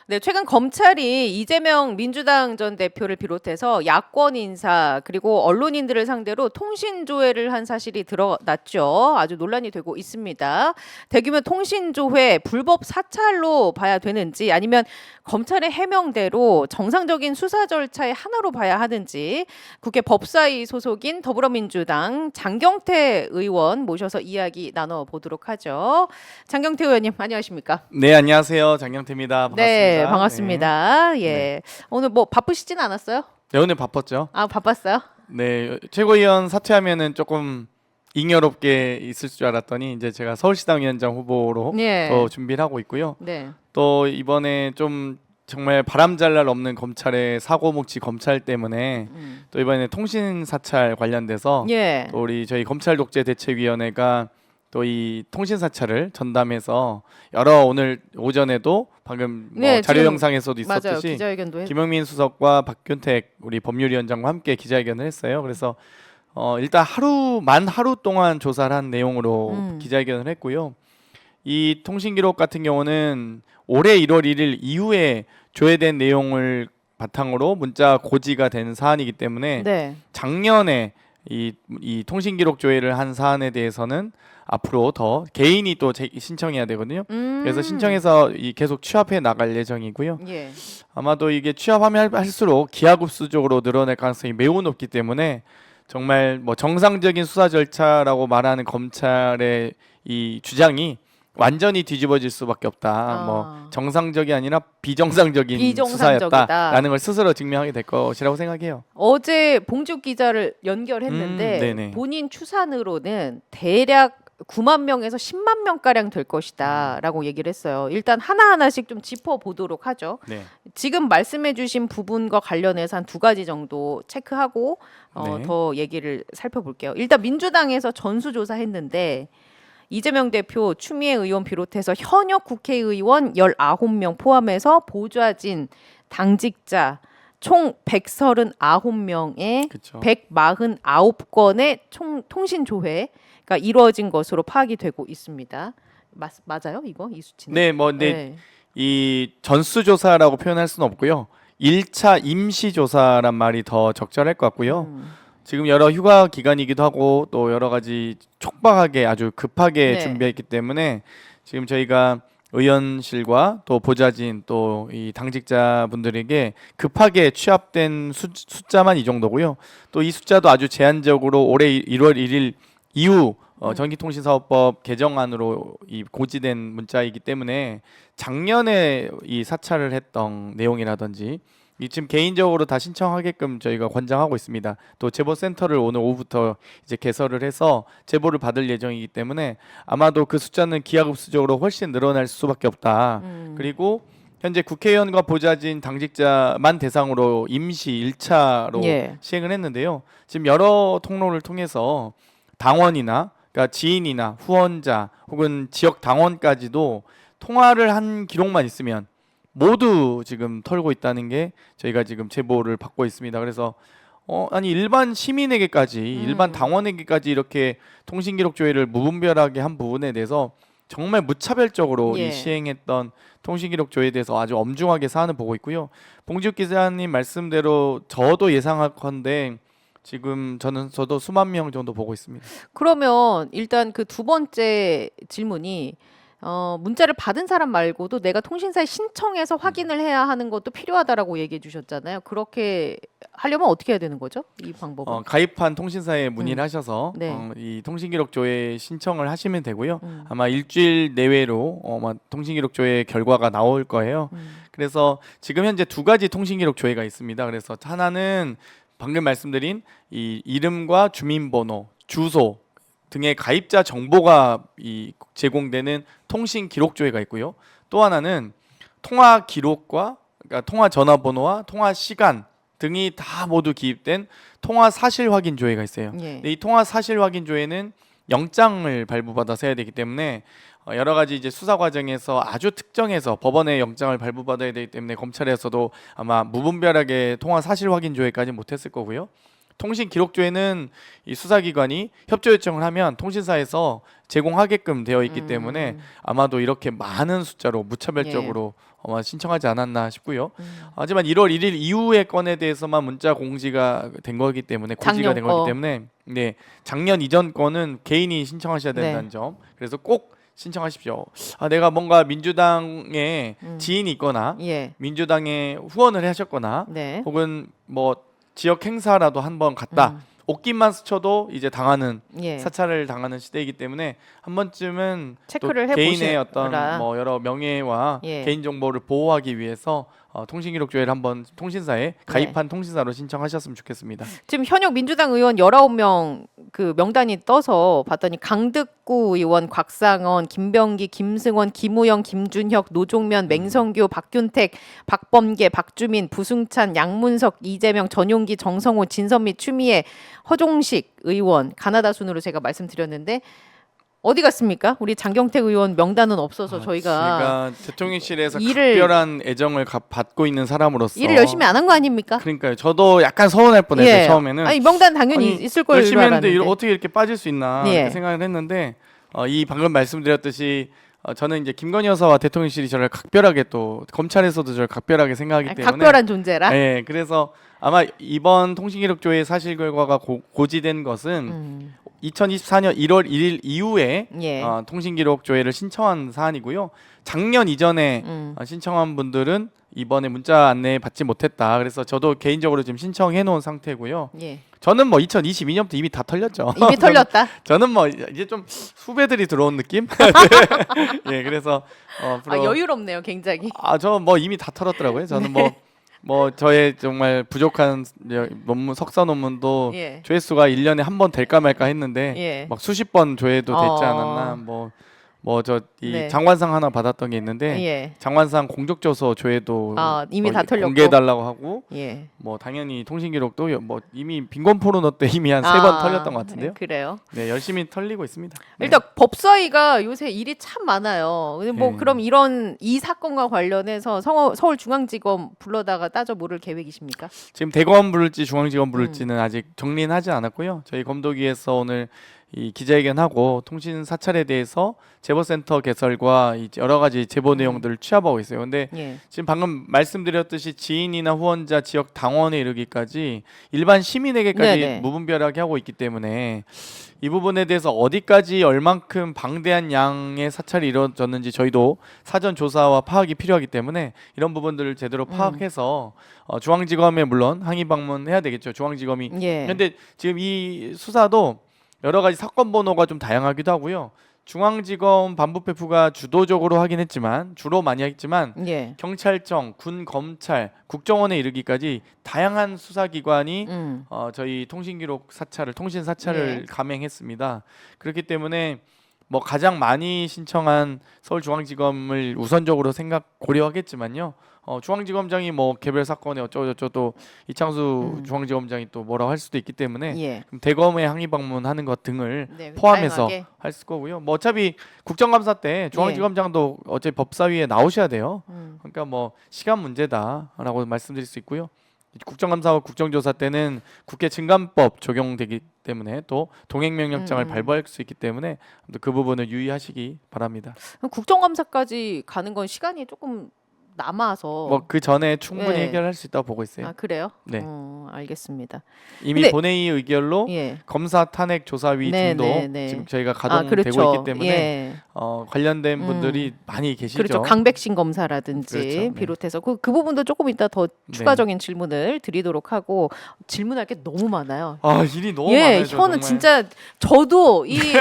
네, 최근 검찰이 이재명 민주당 전 대표를 비롯해서 야권 인사 그리고 언론인들을 상대로 통신 조회를 한 사실이 드러났죠. 아주 논란이 되고 있습니다. 대규모 통신 조회 불법 사찰로 봐야 되는지 아니면 검찰의 해명대로 정상적인 수사 절차의 하나로 봐야 하는지 국회 법사위 소속인 더불어민주당 장경태 의원 모셔서 이야기 나눠보도록 하죠. 장경태 의원님 안녕하십니까? 네, 안녕하세요. 장경태입니다. 반갑습니다. 네, 반갑습니다. 예. 네. 오늘 뭐 바쁘시진 않았어요? 네, 오늘 바빴죠? 아, 바빴어요? 네, 최고위원 사퇴하면은 조금 잉여롭게 있을 줄 알았더니 이제 제가 서울시당 위원장 후보로 예. 더 준비를 하고 있고요. 네. 또 이번에 좀 정말 바람잘 날 없는 검찰의 사고뭉치 검찰 때문에 또 이번에 통신 사찰 관련돼서 예. 또 우리 저희 검찰 독재 대책위원회가 또 이 통신 사찰을 전담해서 오늘 오전에도 방금 네, 자료 지금 영상에서도 맞아요. 있었듯이 기자회견도 김영민 수석과 박균택 우리 법률위원장과 함께 기자회견을 했어요. 그래서 일단 하루 동안 조사를 한 내용으로 기자회견을 했고요. 이 통신 기록 같은 경우는 올해 1월 1일 이후에 조회된 내용을 바탕으로 문자 고지가 된 사안이기 때문에 네. 작년에 이 통신 기록 조회를 한 사안에 대해서는 앞으로 더 개인이 또 신청해야 되거든요. 그래서 신청해서 계속 취합해 나갈 예정이고요. 예. 아마도 이게 취합하면 할수록 기하급수적으로 늘어날 가능성이 매우 높기 때문에 정말 뭐 정상적인 수사 절차라고 말하는 검찰의 이 주장이 완전히 뒤집어질 수밖에 없다. 뭐 정상적이 아니라 비정상적인 비정상적이다. 수사였다라는 걸 스스로 증명하게 될 것이라고 생각해요. 어제 봉지욱 기자를 연결했는데 네네. 본인 추산으로는 대략 9만 명에서 10만 명 가량 될 것이다라고 얘기를 했어요. 일단 하나하나씩 좀 짚어 보도록 하죠. 네. 지금 말씀해 주신 부분과 관련해서 한 두 가지 정도 체크하고 네. 더 얘기를 살펴볼게요. 일단 민주당에서 전수조사했는데 이재명 대표, 추미애 의원 비롯해서 현역 국회의원 19명 포함해서 보좌진, 당직자 총 139명에 그쵸. 149건의 총 통신 조회가 이루어진 것으로 파악이 되고 있습니다. 맞아요? 이 수치는? 네, 네. 이 전수조사라고 표현할 수는 없고요. 1차 임시조사란 말이 더 적절할 것 같고요. 지금 여러 휴가 기간이기도 하고 또 여러 가지 촉박하게 아주 급하게 네. 준비했기 때문에 지금 저희가 의원실과 또 보좌진 또 이 당직자분들에게 급하게 취합된 숫자만 이 정도고요. 또 이 숫자도 아주 제한적으로 올해 1월 1일 이후 전기통신사업법 개정안으로 이 고지된 문자이기 때문에 작년에 이 사찰을 했던 내용이라든지 지금 개인적으로 다 신청하게끔 저희가 권장하고 있습니다. 또 제보센터를 오늘 오후부터 이제 개설을 해서 제보를 받을 예정이기 때문에 아마도 그 숫자는 기하급수적으로 훨씬 늘어날 수밖에 없다. 그리고 현재 국회의원과 보좌진 당직자만 대상으로 임시 1차로 예. 시행을 했는데요. 지금 여러 통로를 통해서 당원이나 그러니까 지인이나 후원자 혹은 지역 당원까지도 통화를 한 기록만 있으면 모두 지금 털고 있다는 게 저희가 지금 제보를 받고 있습니다. 그래서 아니 일반 시민에게까지 일반 당원에게까지 이렇게 통신 기록 조회를 무분별하게 한 부분에 대해서 정말 무차별적으로 예. 이 시행했던 통신 기록 조회에 대해서 아주 엄중하게 사안을 보고 있고요. 봉지욱 기자님 말씀대로 저도 예상하건데 지금 저도 수만 명 정도 보고 있습니다. 그러면 일단 그 두 번째 질문이 문자를 받은 사람 말고도 내가 통신사에 신청해서 확인을 해야 하는 것도 필요하다라고 얘기해 주셨잖아요. 그렇게 하려면 어떻게 해야 되는 거죠? 이 방법은? 가입한 통신사에 문의를 하셔서 네. 이 통신기록 조회 신청을 하시면 되고요. 아마 일주일 내외로 아마 통신기록 조회 결과가 나올 거예요. 그래서 지금 현재 두 가지 통신기록 조회가 있습니다. 그래서 하나는 방금 말씀드린 이 이름과 주민번호, 주소 등의 가입자 정보가 제공되는 통신 기록 조회가 있고요. 또 하나는 통화 기록과 그러니까 통화 전화번호와 통화 시간 등이 다 모두 기입된 통화 사실 확인 조회가 있어요. 예. 근데 이 통화 사실 확인 조회는 영장을 발부받아서 해야 되기 때문에 여러 가지 이제 수사 과정에서 아주 특정해서 법원에 영장을 발부받아야 되기 때문에 검찰에서도 아마 무분별하게 통화 사실 확인 조회까지 못했을 거고요. 통신 기록 조회는 이 수사기관이 협조 요청을 하면 통신사에서 제공하게끔 되어 있기 때문에 아마도 이렇게 많은 숫자로 무차별적으로 신청하지 않았나 싶고요. 하지만 1월 1일 이후의 건에 대해서만 문자 공지가 된 거기 때문에 고지가 된 거기 때문에 네, 작년 이전 건은 개인이 신청하셔야 된다는 점. 그래서 꼭 신청하십시오. 내가 뭔가 민주당에 지인이 있거나 예. 민주당에 후원을 하셨거나 네. 혹은 뭐 지역 행사라도 한번 갔다. 옷깃만 스쳐도 이제 당하는 예. 사찰을 당하는 시대이기 때문에 한 번쯤은 체크를 또 개인의 어떤 해보시라. 뭐 여러 명예와 예. 개인 정보를 보호하기 위해서 통신기록 조회를 한번 통신사에 가입한 통신사로 신청하셨으면 좋겠습니다. 지금 현역 민주당 의원 19명 그 명단이 떠서 봤더니 강득구 의원, 곽상원, 김병기, 김승원, 김우영, 김준혁, 노종면, 맹성규, 박균택, 박범계, 박주민, 부승찬, 양문석, 이재명, 전용기, 정성호, 진선미, 추미애, 허종식 의원 가나다 순으로 제가 말씀드렸는데 어디 갔습니까? 우리 장경택 의원 명단은 없어서 저희가 제가 대통령실에서 일을- 각별한 애정을 받고 있는 사람으로서 일을 열심히 안 한 거 아닙니까? 그러니까요. 저도 약간 서운할 뻔했어요. 예. 처음에는. 아니 명단 당연히 아니, 있을 걸 열심히 했는데 알았는데. 어떻게 이렇게 빠질 수 있나 예. 이렇게 생각을 했는데 이 방금 말씀드렸듯이 저는 이제 김건희 여사와 대통령실이 저를 각별하게 또 검찰에서도 저를 각별하게 생각하기 때문에 각별한 존재라. 네, 그래서 아마 이번 통신기록조회 사실 결과가 고지된 것은 2024년 1월 1일 이후에 예. 통신기록 조회를 신청한 사안이고요. 작년 이전에 신청한 분들은 이번에 문자 안내 받지 못했다. 그래서 저도 개인적으로 지금 신청해 놓은 상태고요. 예. 저는 뭐 2022년부터 이미 다 털렸죠. 이미 털렸다. 저는 뭐 이제 좀 후배들이 들어온 느낌? 예, 그래서 여유롭네요, 굉장히. 저 뭐 이미 다 털었더라고요. 저는 뭐 저의 정말 부족한 논문 석사 논문도 예. 조회수가 1년에 한 번 될까 말까 했는데 예. 막 수십 번 조회도 됐지 않았나 네. 장관상 하나 받았던 게 있는데 예. 장관상 공적조서 조회도 이미 다 털렸고. 공개해 달라고 하고 예. 뭐 당연히 통신기록도 뭐 이미 빈곤 포르노 때 이미 한 3번 털렸던 것 같은데요. 그래요. 네, 열심히 털리고 있습니다. 네. 일단 법사위가 요새 일이 참 많아요. 근데 뭐 네. 그럼 이 사건과 관련해서 서울중앙지검 불러다가 따져 물을 계획이십니까? 지금 대검 부를지 중앙지검 부를지는 아직 정리는 하지 않았고요. 저희 검도기에서 오늘 이 기자회견하고 통신 사찰에 대해서 제보센터 개설과 여러 가지 제보 내용들을 취합하고 있어요. 근데 예. 지금 방금 말씀드렸듯이 지인이나 후원자, 지역 당원에 이르기까지 일반 시민에게까지 네네. 무분별하게 하고 있기 때문에 이 부분에 대해서 어디까지 얼만큼 방대한 양의 사찰이 이루어졌는지 저희도 사전 조사와 파악이 필요하기 때문에 이런 부분들을 제대로 파악해서 중앙지검에 물론 항의 방문해야 되겠죠. 중앙지검이. 예. 근데 지금 이 수사도 여러 가지 사건 번호가 좀 다양하기도 하고요. 중앙지검 반부패부가 주도적으로 하긴 했지만 주로 많이 했지만 예. 경찰청, 군, 검찰, 국정원에 이르기까지 다양한 수사기관이 저희 통신기록 사찰을 통신 사찰을 예. 감행했습니다. 그렇기 때문에 뭐 가장 많이 신청한 서울중앙지검을 우선적으로 고려하겠지만요. 중앙지검장이 뭐 개별 사건에 어쩌고저쩌고 이창수 중앙지검장이 또 뭐라고 할 수도 있기 때문에 예. 그럼 대검에 항의 방문하는 것 등을 네, 포함해서 다양하게. 할 거고요. 뭐 어차피 국정감사 때 중앙지검장도 어차피 법사위에 나오셔야 돼요. 그러니까 뭐 시간 문제다라고 말씀드릴 수 있고요. 국정감사와 국정조사 때는 국회 증감법 적용되기 때문에 또 동행명령장을 발부할 수 있기 때문에 그 부분을 유의하시기 바랍니다. 그럼 국정감사까지 가는 건 시간이 조금 남아서 뭐 그 전에 충분히 예. 해결할 수 있다고 보고 있어요. 그래요? 네. 알겠습니다. 이미 근데- 본회의 의결로 예. 검사 탄핵 조사위 네, 등도 네, 네. 지금 저희가 가동되고 그렇죠. 있기 때문에 예. 관련된 분들이 많이 계시죠. 그렇죠. 강백신 검사라든지 그렇죠. 네. 비롯해서 그 부분도 조금 이따 더 추가적인 질문을 드리도록 하고 질문할 게 너무 많아요. 일이 너무 많아요. 저 현은 정말. 진짜 저도 이거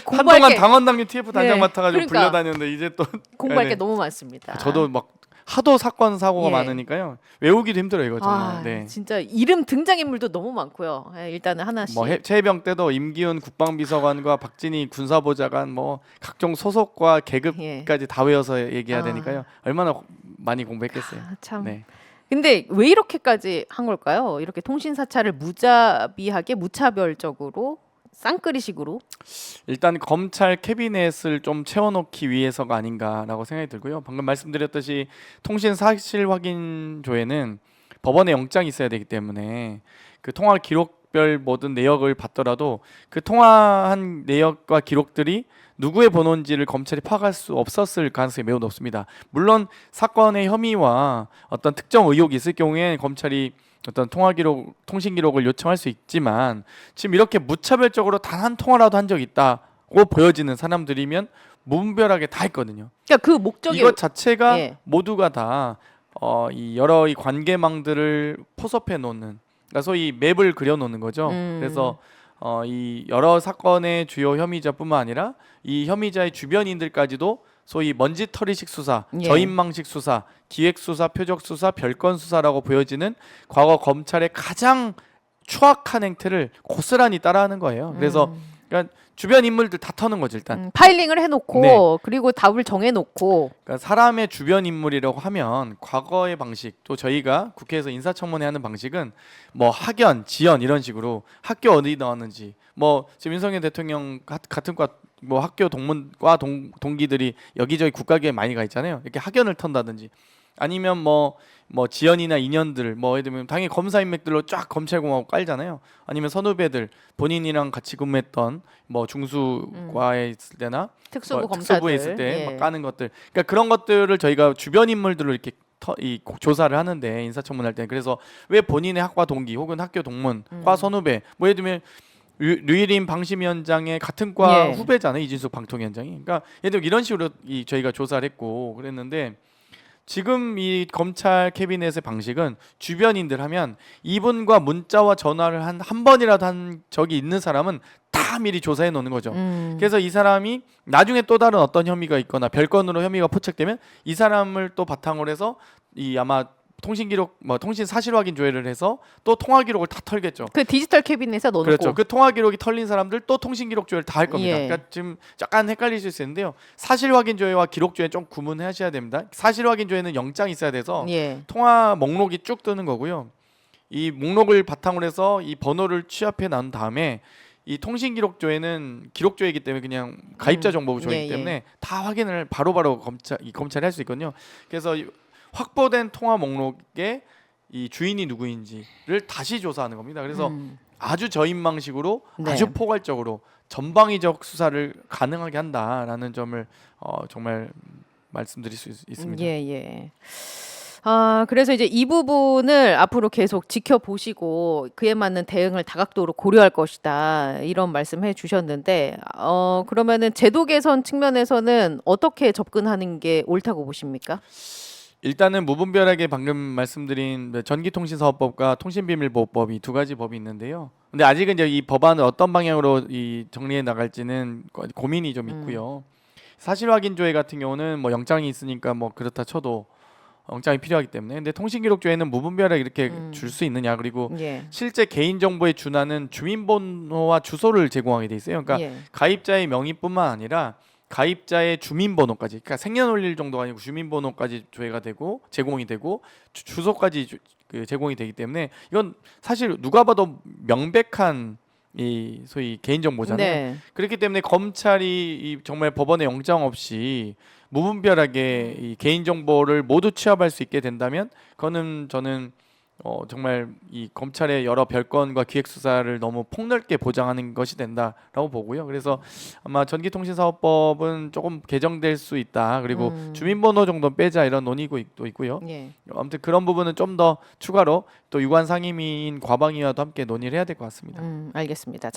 공부할 한동안 게 당원당규 TF 단장 네, 맡아가지고 그러니까. 불려다녔는데 이제 또 공부할 네. 게 너무 많습니다. 저도 막 하도 사건 사고가 예. 많으니까요. 외우기도 힘들어요 이거 정말. 네. 진짜 이름 등장 인물도 너무 많고요. 일단은 하나씩. 뭐 최혜병 때도 임기훈 국방비서관과 박진희 군사보좌관 뭐 각종 소속과 계급까지 다 외워서 얘기해야 되니까요. 얼마나 많이 공부했겠어요. 참. 네. 근데 왜 이렇게까지 한 걸까요? 이렇게 통신 사찰을 무자비하게 무차별적으로 쌍끌이식으로? 일단 검찰 캐비넷을 좀 채워놓기 위해서가 아닌가라고 생각이 들고요. 방금 말씀드렸듯이 통신 사실 확인 조회는 법원에 영장이 있어야 되기 때문에 그 통화 기록 지역별 모든 내역을 받더라도 그 통화한 내역과 기록들이 누구의 번호인지를 검찰이 파악할 수 없었을 가능성이 매우 높습니다. 물론 사건의 혐의와 어떤 특정 의혹이 있을 경우에 검찰이 어떤 통화 기록, 통신 기록을 요청할 수 있지만 지금 이렇게 무차별적으로 단 한 통화라도 한 적이 있다고 보여지는 사람들이면 무분별하게 다 했거든요. 그러니까 그 목적이 이것 자체가 예. 모두가 다 이 여러 이 관계망들을 포섭해 놓는, 그러니까 소위 맵을 그려 놓는 거죠. 그래서 이 여러 사건의 주요 혐의자뿐만 아니라 이 혐의자의 주변인들까지도 소위 먼지털이식 수사, 예. 저인망식 수사, 기획 수사, 표적 수사, 별건 수사라고 보여지는 과거 검찰의 가장 추악한 행태를 고스란히 따라하는 거예요. 그래서 그러니까 주변 인물들 다 터는 거죠 일단. 파일링을 해놓고 네. 그리고 답을 정해놓고 그러니까 사람의 주변 인물이라고 하면 과거의 방식, 또 저희가 국회에서 인사청문회 하는 방식은 뭐 학연, 지연 이런 식으로 학교 어디 나왔는지, 뭐 지금 윤석열 대통령 같은 과 뭐 학교 동문과 동기들이 여기저기 국가계에 많이 가 있잖아요. 이렇게 학연을 턴다든지 아니면 뭐 지연이나 인연들, 뭐 예를 들면 당연히 검사 인맥들로 쫙 검찰공화국 깔잖아요. 아니면 선후배들 본인이랑 같이 근무했던 뭐 중수과에 있을 때나 특수부 뭐 검사들 특수부에 있을 때 막 예. 까는 것들, 그러니까 그런 것들을 저희가 주변 인물들로 이렇게 조사를 하는데 인사청문할 때, 그래서 왜 본인의 학과 동기 혹은 학교 동문, 과 선후배, 뭐 예를 들면 류일인 방심위원장의 같은 과 예. 후배잖아요, 이진숙 방통위원장이. 그러니까 예를 들면 이런 식으로 저희가 조사를 했고 그랬는데, 지금 이 검찰 캐비넷의 방식은 주변인들 하면 이분과 문자와 전화를 한 번이라도 한 적이 있는 사람은 다 미리 조사해 놓는 거죠. 그래서 이 사람이 나중에 또 다른 어떤 혐의가 있거나 별건으로 혐의가 포착되면 이 사람을 또 바탕으로 해서 이 아마 통신 기록, 뭐 통신 사실 확인 조회를 해서 또 통화 기록을 다 털겠죠. 그 디지털 캐비넷에 넣어놓고 그렇죠. 그 통화 기록이 털린 사람들 또 통신 기록 조회를 다 할 겁니다. 예. 그러니까 지금 약간 헷갈리실 수 있는데요. 사실 확인 조회와 기록 조회 좀 구분하셔야 됩니다. 사실 확인 조회는 영장이 있어야 돼서 예. 통화 목록이 쭉 뜨는 거고요. 이 목록을 바탕으로 해서 이 번호를 취합해 난 다음에 이 통신 기록 조회는 기록 조회이기 때문에 그냥 가입자 정보 조회이기 예, 때문에 다 확인을 바로바로 검찰이 할 수 있거든요. 그래서 확보된 통화 목록에 이 주인이 누구인지를 다시 조사하는 겁니다. 그래서 아주 저인망식으로 네. 아주 포괄적으로 전방위적 수사를 가능하게 한다라는 점을 정말 말씀드릴 수 있습니다. 예, 예. 아, 그래서 이제 이 부분을 앞으로 계속 지켜보시고 그에 맞는 대응을 다각도로 고려할 것이다. 이런 말씀해 주셨는데, 그러면은 제도 개선 측면에서는 어떻게 접근하는 게 옳다고 보십니까? 일단은 무분별하게 방금 말씀드린 전기통신사업법과 통신비밀보호법이 두 가지 법이 있는데요. 근데 아직은 이제 이 법안을 어떤 방향으로 정리해 나갈지는 고민이 좀 있고요. 사실 확인 조회 같은 경우는 뭐 영장이 있으니까 뭐 그렇다 쳐도 영장이 필요하기 때문에, 근데 통신기록 조회는 무분별하게 이렇게 줄 수 있느냐, 그리고 예. 실제 개인정보에 준하는 주민번호와 주소를 제공하게 돼 있어요. 그러니까 예. 가입자의 명의뿐만 아니라 가입자의 주민번호까지, 그러니까 생년월일 정도가 아니고 주민번호까지 조회가 되고 제공이 되고 주소까지 제공이 되기 때문에 이건 사실 누가 봐도 명백한 이 소위 개인정보잖아요. 네. 그렇기 때문에 검찰이 정말 법원의 영장 없이 무분별하게 이 개인정보를 모두 취합할 수 있게 된다면, 그거는 저는 정말 이 검찰의 여러 별건과 기획 수사를 너무 폭넓게 보장하는 것이 된다라고 보고요. 그래서 아마 전기통신사업법은 조금 개정될 수 있다. 그리고 주민번호 정도 빼자 이런 논의도 있고요. 예. 아무튼 그런 부분은 좀 더 추가로 또 유관 상임위인 과방위와도 함께 논의를 해야 될 것 같습니다. 알겠습니다.